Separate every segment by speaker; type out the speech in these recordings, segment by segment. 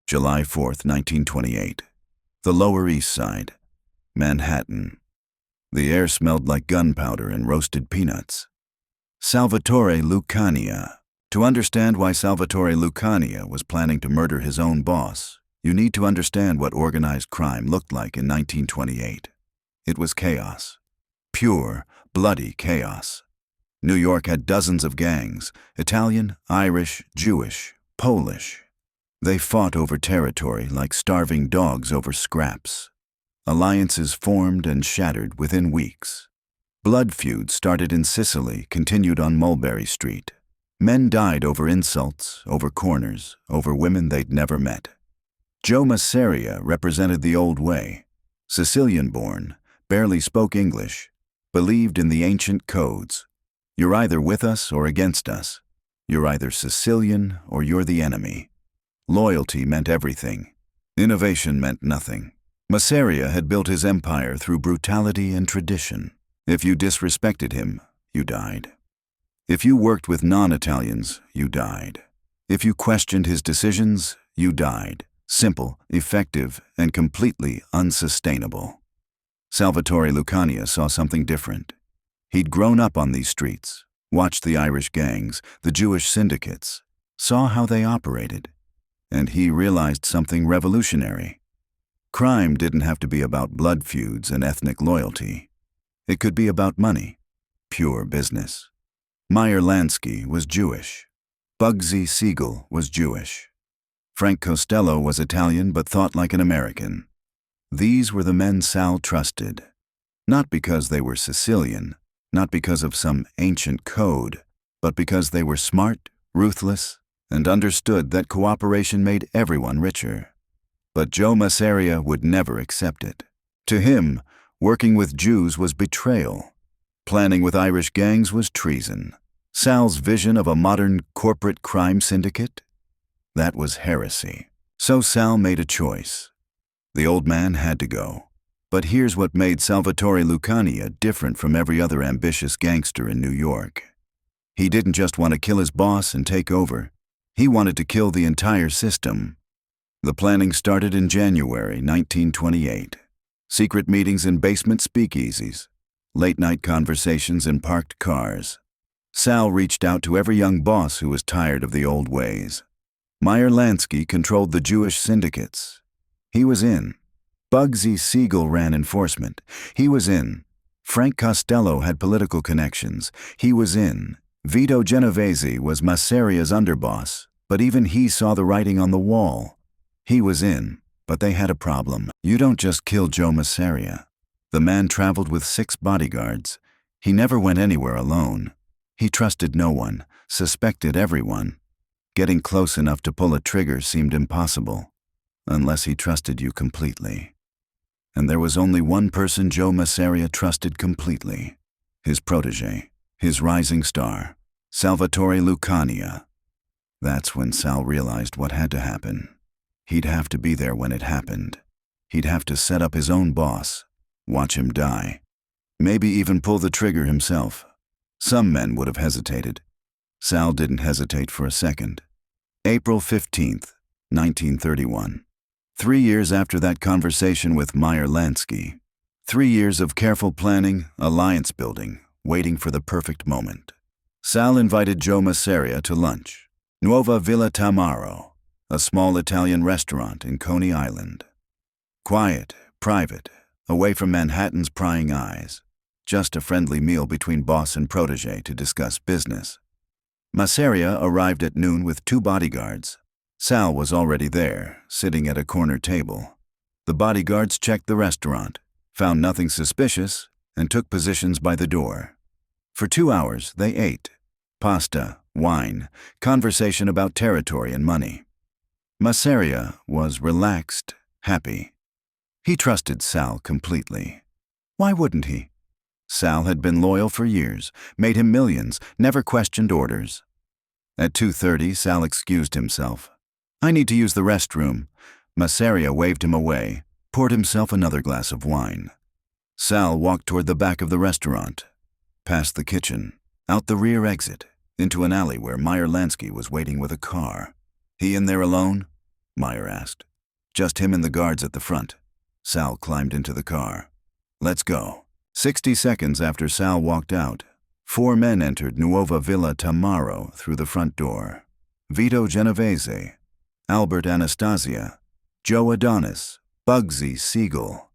Speaker 1: July 4th, 1928. The Lower East Side, Manhattan. The air smelled like gunpowder and roasted peanuts. Salvatore Lucania. To understand why Salvatore Lucania was planning to murder his own boss, you need to understand what organized crime looked like in 1928. It was chaos. Pure, bloody chaos. New York had dozens of gangs, Italian, Irish, Jewish, Polish. They fought over territory like starving dogs over scraps. Alliances formed and shattered within weeks. Blood feuds started in Sicily, continued on Mulberry Street. Men died over insults, over corners, over women they'd never met. Joe Masseria represented the old way. Sicilian-born, barely spoke English, believed in the ancient codes. You're either with us or against us. You're either Sicilian or you're the enemy. Loyalty meant everything. Innovation meant nothing. Masseria had built his empire through brutality and tradition. If you disrespected him, you died. If you worked with non-Italians, you died. If you questioned his decisions, you died. Simple, effective, and completely unsustainable. Salvatore Lucania saw something different. He'd grown up on these streets, watched the Irish gangs, the Jewish syndicates, saw how they operated, and he realized something revolutionary. Crime didn't have to be about blood feuds and ethnic loyalty. It could be about money, pure business. Meyer Lansky was Jewish. Bugsy Siegel was Jewish. Frank Costello was Italian but thought like an American. These were the men Sal trusted. Not because they were Sicilian, not because of some ancient code, but because they were smart, ruthless, and understood that cooperation made everyone richer. But Joe Masseria would never accept it. To him, working with Jews was betrayal. Planning with Irish gangs was treason. Sal's vision of a modern corporate crime syndicate? That was heresy. So Sal made a choice. The old man had to go. But here's what made Salvatore Lucania different from every other ambitious gangster in New York. He didn't just want to kill his boss and take over. He wanted to kill the entire system. The planning started in January 1928. Secret meetings in basement speakeasies. Late-night conversations in parked cars. Sal reached out to every young boss who was tired of the old ways. Meyer Lansky controlled the Jewish syndicates. He was in. Bugsy Siegel ran enforcement. He was in. Frank Costello had political connections. He was in. Vito Genovese was Masseria's underboss, but even he saw the writing on the wall. He was in, but they had a problem. You don't just kill Joe Masseria. The man traveled with 6 bodyguards. He never went anywhere alone. He trusted no one, suspected everyone. Getting close enough to pull a trigger seemed impossible, unless he trusted you completely. And there was only one person Joe Masseria trusted completely. His protege, his rising star, Salvatore Lucania. That's when Sal realized what had to happen. He'd have to be there when it happened. He'd have to set up his own boss, watch him die. Maybe even pull the trigger himself. Some men would have hesitated. Sal didn't hesitate for a second. April 15th, 1931. 3 years after that conversation with Meyer Lansky. 3 years of careful planning, alliance building, waiting for the perfect moment. Sal invited Joe Masseria to lunch. Nuova Villa Tamaro, a small Italian restaurant in Coney Island. Quiet, private, away from Manhattan's prying eyes. Just a friendly meal between boss and protege to discuss business. Masseria arrived at noon with 2 bodyguards. Sal was already there, sitting at a corner table. The bodyguards checked the restaurant, found nothing suspicious, and took positions by the door. For 2 hours, they ate. Pasta, wine, conversation about territory and money. Masseria was relaxed, happy. He trusted Sal completely. Why wouldn't he? Sal had been loyal for years, made him millions, never questioned orders. At 2:30, Sal excused himself. "I need to use the restroom." Masseria waved him away, poured himself another glass of wine. Sal walked toward the back of the restaurant, past the kitchen, out the rear exit, into an alley where Meyer Lansky was waiting with a car. He in there alone? Meyer asked. Just him and the guards at the front. Sal climbed into the car. Let's go. 60 seconds after Sal walked out, 4 men entered Nuova Villa Tamaro through the front door. Vito Genovese, Albert Anastasia, Joe Adonis, Bugsy Siegel.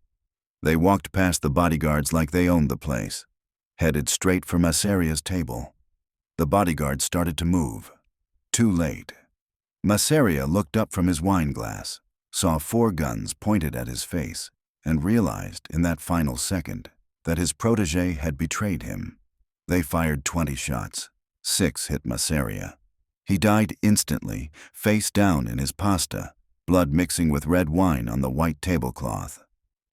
Speaker 1: They walked past the bodyguards like they owned the place, headed straight for Masseria's table. The bodyguards started to move. Too late. Masseria looked up from his wine glass, saw 4 guns pointed at his face, and realized in that final second that his protege had betrayed him. They fired 20 shots. 6 hit Masseria. He died instantly, face down in his pasta, blood mixing with red wine on the white tablecloth.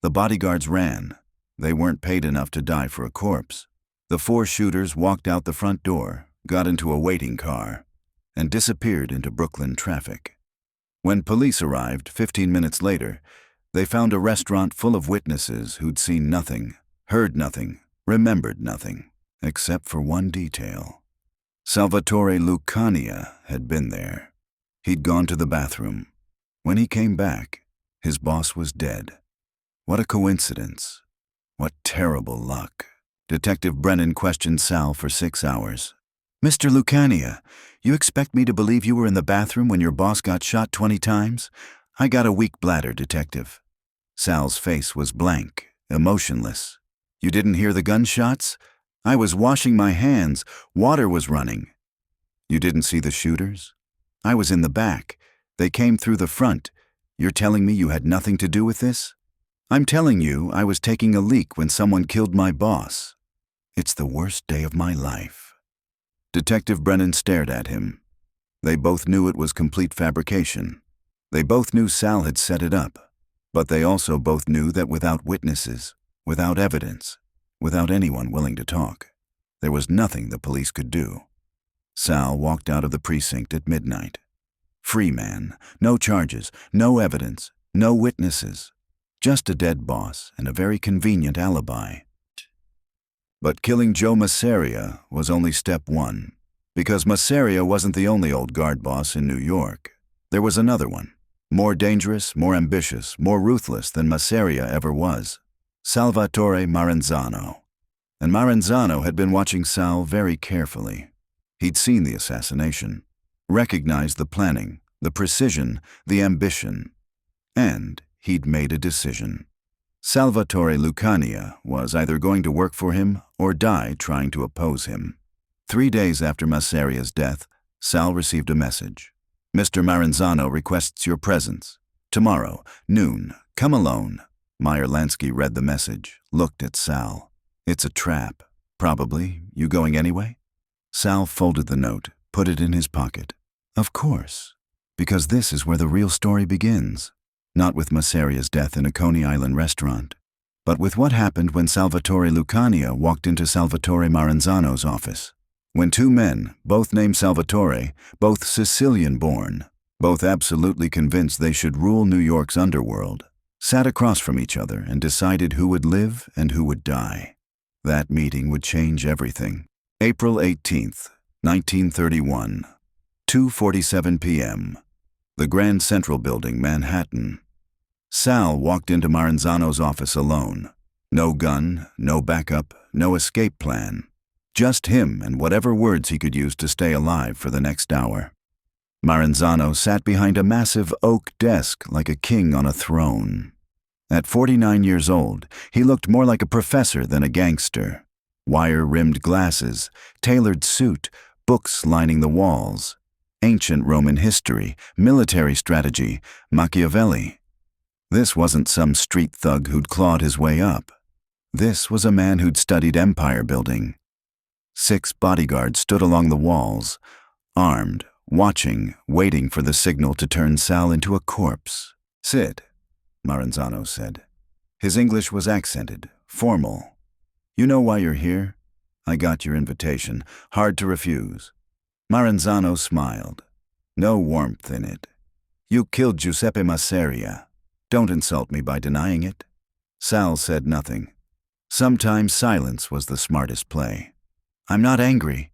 Speaker 1: The bodyguards ran. They weren't paid enough to die for a corpse. The 4 shooters walked out the front door, got into a waiting car, and disappeared into Brooklyn traffic. When police arrived 15 minutes later, they found a restaurant full of witnesses who'd seen nothing, heard nothing, remembered nothing, except for one detail. Salvatore Lucania had been there. He'd gone to the bathroom. When he came back, his boss was dead. What a coincidence. What terrible luck. Detective Brennan questioned Sal for 6 hours. Mr. Lucania, you expect me to believe you were in the bathroom when your boss got shot 20 times? I got a weak bladder, Detective. Sal's face was blank, emotionless. You didn't hear the gunshots? I was washing my hands. Water was running. You didn't see the shooters? I was in the back. They came through the front. You're telling me you had nothing to do with this? I'm telling you I was taking a leak when someone killed my boss. It's the worst day of my life. Detective Brennan stared at him. They both knew it was complete fabrication. They both knew Sal had set it up. But they also both knew that without witnesses, without evidence, without anyone willing to talk, there was nothing the police could do. Sal walked out of the precinct at midnight. Free man, no charges, no evidence, no witnesses, just a dead boss and a very convenient alibi. But killing Joe Masseria was only step 1, because Masseria wasn't the only old guard boss in New York. There was another one, more dangerous, more ambitious, more ruthless than Masseria ever was. Salvatore Maranzano. And Maranzano had been watching Sal very carefully. He'd seen the assassination, recognized the planning, the precision, the ambition, and he'd made a decision. Salvatore Lucania was either going to work for him or die trying to oppose him. 3 days after Masseria's death, Sal received a message. Mr. Maranzano requests your presence. Tomorrow, noon. Come alone. Meyer Lansky read the message, looked at Sal. It's a trap. Probably. You going anyway? Sal folded the note, put it in his pocket. Of course. Because this is where the real story begins. Not with Masseria's death in a Coney Island restaurant, but with what happened when Salvatore Lucania walked into Salvatore Maranzano's office. When 2 men, both named Salvatore, both Sicilian-born, both absolutely convinced they should rule New York's underworld, sat across from each other and decided who would live and who would die. That meeting would change everything. April 18th, 1931, 2:47 p.m. The Grand Central Building, Manhattan. Sal walked into Maranzano's office alone. No gun, no backup, no escape plan. Just him and whatever words he could use to stay alive for the next hour. Maranzano sat behind a massive oak desk like a king on a throne. At 49 years old, he looked more like a professor than a gangster. Wire-rimmed glasses, tailored suit, books lining the walls. Ancient Roman history, military strategy, Machiavelli. This wasn't some street thug who'd clawed his way up. This was a man who'd studied empire building. 6 bodyguards stood along the walls, armed, watching, waiting for the signal to turn Sal into a corpse. Sit, Maranzano said. His English was accented, formal. You know why you're here? I got your invitation. Hard to refuse. Maranzano smiled. No warmth in it. You killed Giuseppe Masseria. Don't insult me by denying it. Sal said nothing. Sometimes silence was the smartest play. I'm not angry,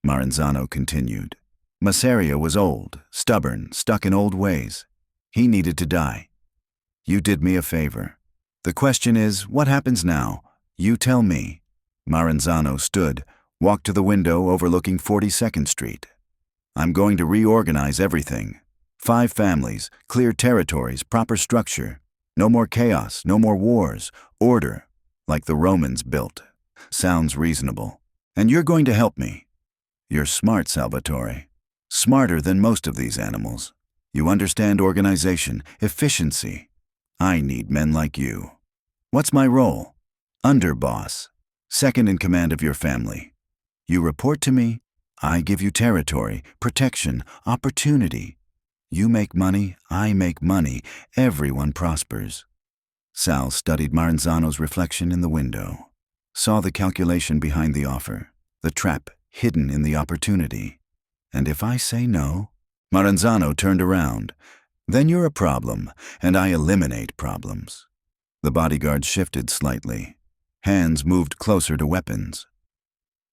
Speaker 1: Maranzano continued. Masseria was old, stubborn, stuck in old ways. He needed to die. You did me a favor. The question is, what happens now? You tell me. Maranzano stood, walked to the window overlooking 42nd Street. I'm going to reorganize everything. 5 families, clear territories, proper structure. No more chaos, no more wars. Order, like the Romans built. Sounds reasonable. And you're going to help me. You're smart, Salvatore. Smarter than most of these animals. You understand organization, efficiency. I need men like you. What's my role? Underboss. Second in command of your family. You report to me. I give you territory, protection, opportunity. You make money, I make money. Everyone prospers. Sal studied Maranzano's reflection in the window. Saw the calculation behind the offer. The trap hidden in the opportunity. And if I say no? Maranzano turned around. Then you're a problem, and I eliminate problems. The bodyguard shifted slightly. Hands moved closer to weapons.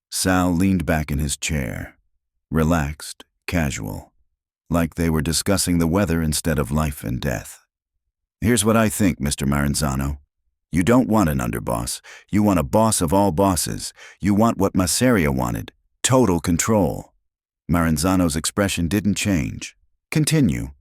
Speaker 1: Sal leaned back in his chair. Relaxed, casual. Like they were discussing the weather instead of life and death. Here's what I think, Mr. Maranzano. You don't want an underboss. You want a boss of all bosses. You want what Masseria wanted. Total control. Maranzano's expression didn't change. Continue.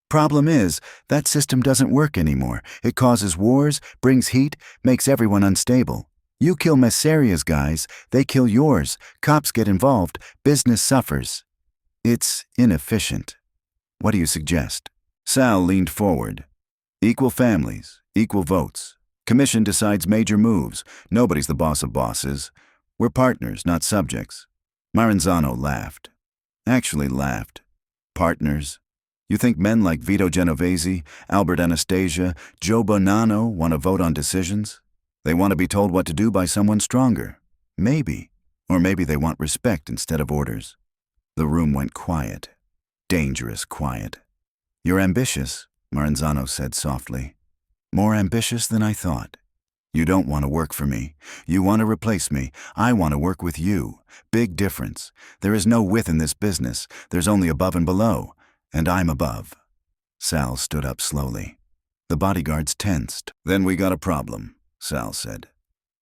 Speaker 1: Problem is, that system doesn't work anymore. It causes wars, brings heat, makes everyone unstable. You kill Masseria's guys, they kill yours. Cops get involved, business suffers. It's inefficient. What do you suggest? Sal leaned forward. Equal families, equal votes. Commission decides major moves. Nobody's the boss of bosses. We're partners, not subjects. Maranzano laughed. Actually laughed. Partners? You think men like Vito Genovese, Albert Anastasia, Joe Bonanno want to vote on decisions? They want to be told what to do by someone stronger. Maybe. Or maybe they want respect instead of orders. The room went quiet. Dangerous quiet. You're ambitious, Maranzano said softly. More ambitious than I thought. You don't want to work for me. You want to replace me. I want to work with you. Big difference. There is no width in this business. There's only above and below. And I'm above. Sal stood up slowly. The bodyguards tensed. Then we got a problem, Sal said.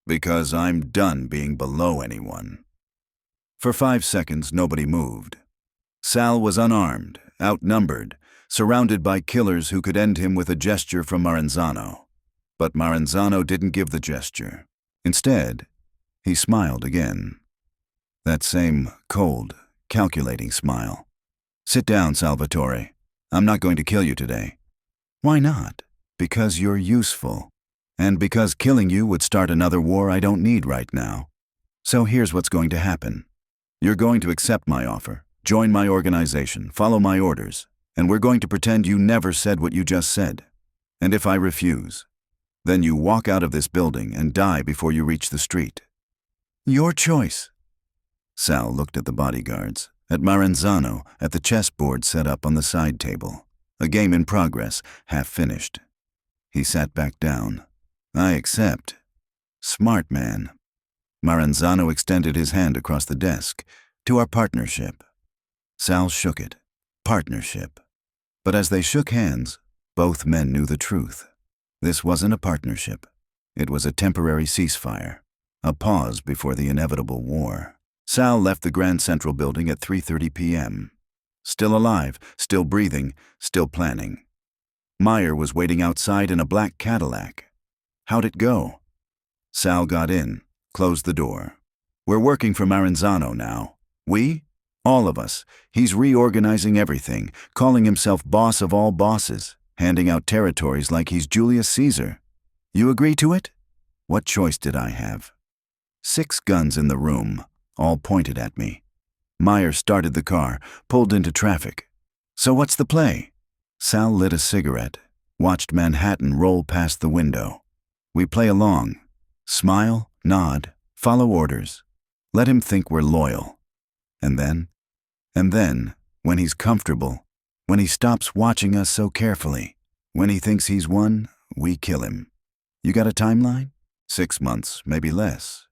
Speaker 1: Because I'm done being below anyone. For 5 seconds, nobody moved. Sal was unarmed, outnumbered, surrounded by killers who could end him with a gesture from Maranzano. But Maranzano didn't give the gesture. Instead, he smiled again. That same cold, calculating smile. Sit down, Salvatore. I'm not going to kill you today. Why not? Because you're useful. And because killing you would start another war I don't need right now. So here's what's going to happen. You're going to accept my offer, join my organization, follow my orders, and we're going to pretend you never said what you just said. And if I refuse, then you walk out of this building and die before you reach the street. Your choice. Sal looked at the bodyguards, at Maranzano, at the chessboard set up on the side table. A game in progress, half finished. He sat back down. I accept. Smart man. Maranzano extended his hand across the desk. To our partnership. Sal shook it. Partnership. But as they shook hands, both men knew the truth. This wasn't a partnership. It was a temporary ceasefire. A pause before the inevitable war. Sal left the Grand Central building at 3:30 p.m. Still alive, still breathing, still planning. Meyer was waiting outside in a black Cadillac. How'd it go? Sal got in, closed the door. We're working for Maranzano now. We? All of us. He's reorganizing everything, calling himself boss of all bosses, handing out territories like he's Julius Caesar. You agree to it? What choice did I have? 6 guns in the room, all pointed at me. Meyer started the car, pulled into traffic. So what's the play? Sal lit a cigarette, watched Manhattan roll past the window. We play along. Smile, nod, follow orders. Let him think we're loyal. And then, when he's comfortable, when he stops watching us so carefully, when he thinks he's won, we kill him. You got a timeline? 6 months, maybe less.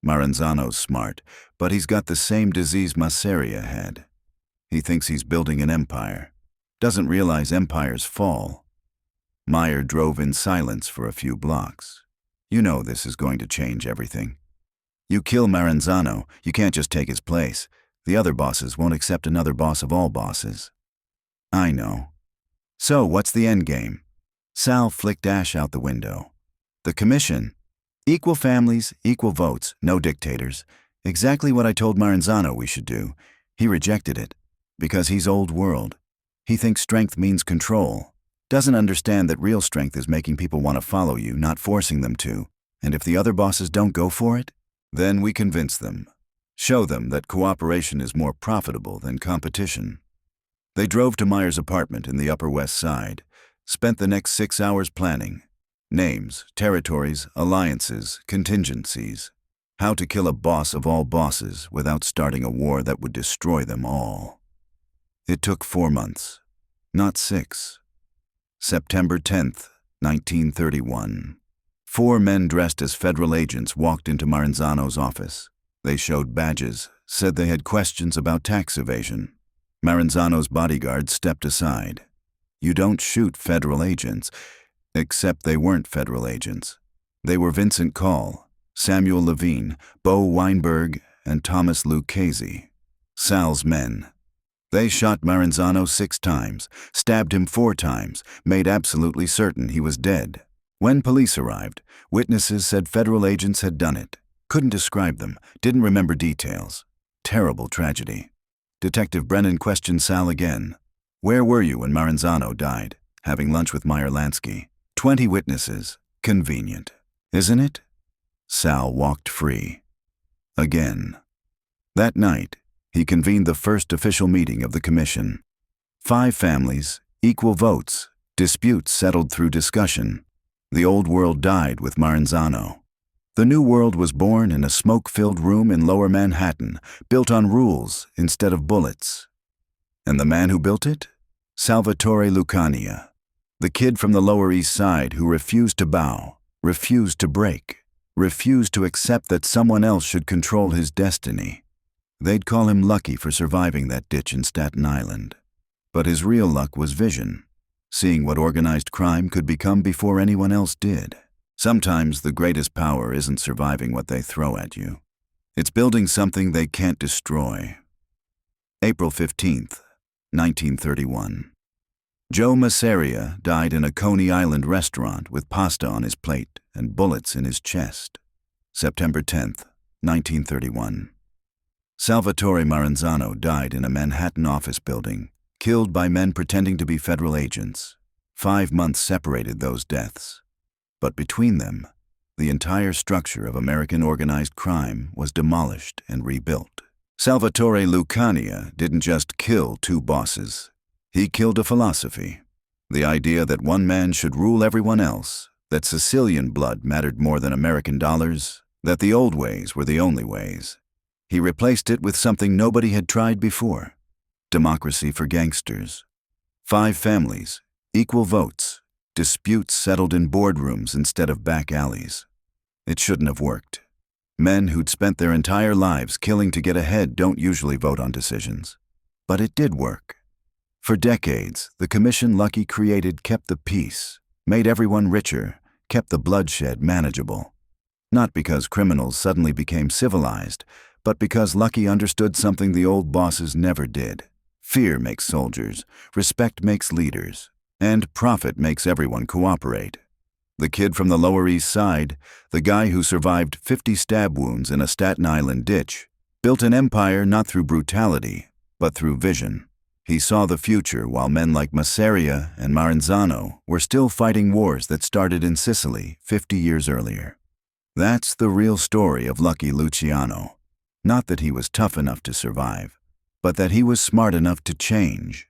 Speaker 1: Maranzano's smart, but he's got the same disease Masseria had. He thinks he's building an empire. doesn't realize empires fall. Meyer drove in silence for a few blocks. You know this is going to change everything. You kill Maranzano, you can't just take his place. The other bosses won't accept another boss of all bosses. I know. So, what's the end game? Sal flicked ash out the window. The commission. Equal families, equal votes, no dictators. Exactly what I told Maranzano we should do. He rejected it. Because he's old world. He thinks strength means control. Doesn't understand that real strength is making people want to follow you, not forcing them to. And if the other bosses don't go for it, then we convince them. Show them that cooperation is more profitable than competition. They drove to Meyer's apartment in the Upper West Side, spent the next 6 hours planning. Names, territories, alliances, contingencies. How to kill a boss of all bosses without starting a war that would destroy them all. It took 4 months, not 6. September 10th, 1931. 4 men dressed as federal agents walked into Maranzano's office. They showed badges, said they had questions about tax evasion. Maranzano's bodyguard stepped aside. You don't shoot federal agents, except they weren't federal agents. They were Vincent Call, Samuel Levine, Bo Weinberg, and Thomas Lucchese, Sal's men. They shot Maranzano 6 times, stabbed him 4 times, made absolutely certain he was dead. When police arrived, witnesses said federal agents had done it. Couldn't describe them, didn't remember details. Terrible tragedy. Detective Brennan questioned Sal again. Where were you when Maranzano died? Having lunch with Meyer Lansky. 20 witnesses. Convenient. Isn't it? Sal walked free. Again. That night, he convened the first official meeting of the commission. 5 families, equal votes, disputes settled through discussion. The old world died with Maranzano. The new world was born in a smoke-filled room in Lower Manhattan, built on rules instead of bullets. And the man who built it? Salvatore Lucania, the kid from the Lower East Side who refused to bow, refused to break, refused to accept that someone else should control his destiny. They'd call him lucky for surviving that ditch in Staten Island. But his real luck was vision, seeing what organized crime could become before anyone else did. Sometimes the greatest power isn't surviving what they throw at you. It's building something they can't destroy. April 15th, 1931. Joe Masseria died in a Coney Island restaurant with pasta on his plate and bullets in his chest. September 10th, 1931. Salvatore Maranzano died in a Manhattan office building, killed by men pretending to be federal agents. 5 months separated those deaths. But between them, the entire structure of American organized crime was demolished and rebuilt. Salvatore Lucania didn't just kill 2 bosses. He killed a philosophy. The idea that one man should rule everyone else, that Sicilian blood mattered more than American dollars, that the old ways were the only ways. He replaced it with something nobody had tried before. Democracy for gangsters. 5 families, equal votes. Disputes settled in boardrooms instead of back alleys. It shouldn't have worked. Men who'd spent their entire lives killing to get ahead don't usually vote on decisions. But it did work. For decades, the commission Lucky created kept the peace, made everyone richer, kept the bloodshed manageable. Not because criminals suddenly became civilized, but because Lucky understood something the old bosses never did. Fear makes soldiers, respect makes leaders. And profit makes everyone cooperate. The kid from the Lower East Side, the guy who survived 50 stab wounds in a Staten Island ditch, built an empire not through brutality, but through vision. He saw the future while men like Masseria and Maranzano were still fighting wars that started in Sicily 50 years earlier. That's the real story of Lucky Luciano. Not that he was tough enough to survive, but that he was smart enough to change.